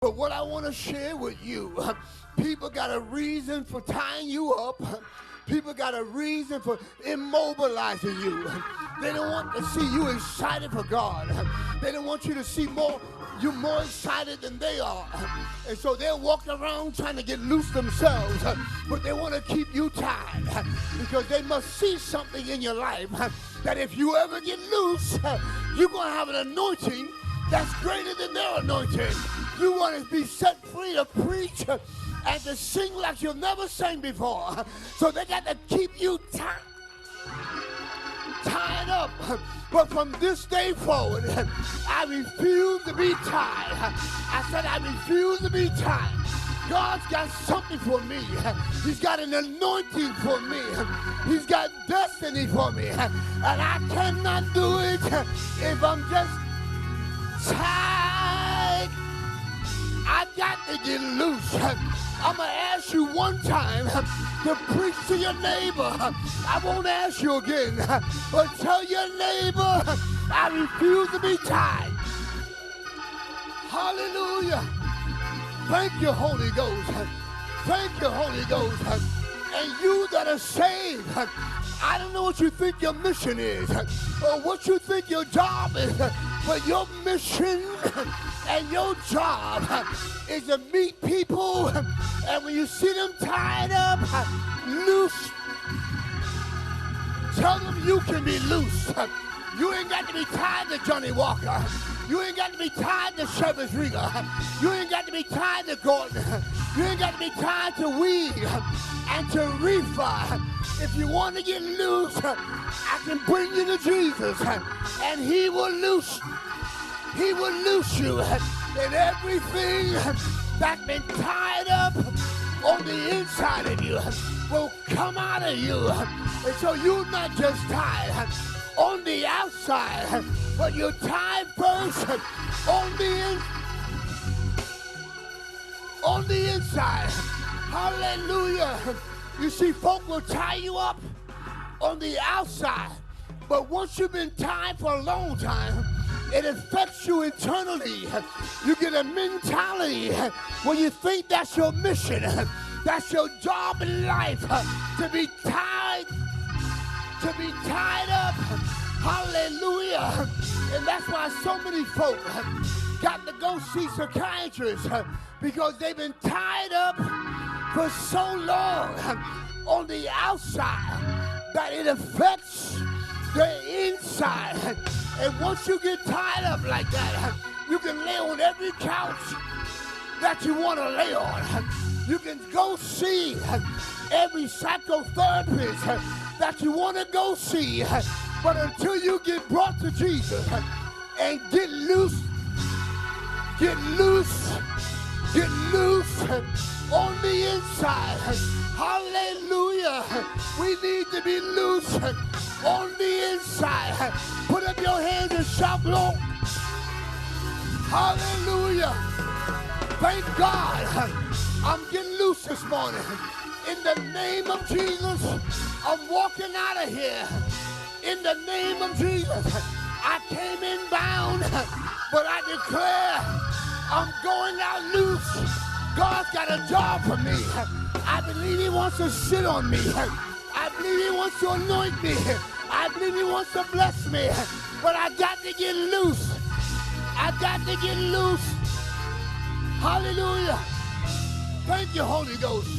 But what I want to share with you, people got a reason for tying you up. People got a reason for immobilizing you. They don't want to see you excited for God. They don't want you to see you more excited than they are. And so they're walking around trying to get loose themselves, but they want to keep you tied because they must see something in your life that if you ever get loose, you're going to have an anointing that's greater than their anointing. You want to be set free to preach and to sing like you've never sang before. So they got to keep you tied up. But from this day forward, I refuse to be tied. I said I refuse to be tied. God's got something for me. He's got an anointing for me. He's got destiny for me. And I cannot do it if I'm just tied. I got to get loose. I'm going to ask you one time to preach to your neighbor. I won't ask you again, but tell your neighbor, I refuse to be tied. Hallelujah. Thank you, Holy Ghost. Thank you, Holy Ghost. And you that are saved, I don't know what you think your mission is or what you think your job is, but your mission and your job is to meet people, and when you see them tied up, loose, tell them you can be loose. You ain't got to be tied to Johnny Walker. You ain't got to be tied to Chivas Regal. You ain't got to be tied to Gordon. You ain't got to be tied to weed and to reefer. If you want to get loose, I can bring you to Jesus, and He will loose you. And everything that's been tied up on the inside of you will come out of you. And so you're not just tied on the outside, but you're tied first on the inside. Hallelujah. You see, folk will tie you up on the outside, but once you've been tied for a long time, it affects you internally. You get a mentality where you think that's your mission, that's your job in life, to be tied up. Hallelujah. And that's why so many folk got to go see psychiatrists, because they've been tied up for so long on the outside that it affects the inside. And once you get tied up like that, you can lay on every couch that you want to lay on. You can go see every psychotherapist that you want to go see. But until you get brought to Jesus and get loose on the inside. Hallelujah. We need to be loose on the inside. Put up your hands and shout, Lord. Hallelujah. Thank God. I'm getting loose this morning. In the name of Jesus, I'm walking out of here. In the name of Jesus, I came in bound, but I declare I'm going out loose. God's got a job for me. I believe He wants to sit on me. I believe He wants to anoint me. I believe He wants to bless me. But I got to get loose. I got to get loose. Hallelujah. Thank you, Holy Ghost.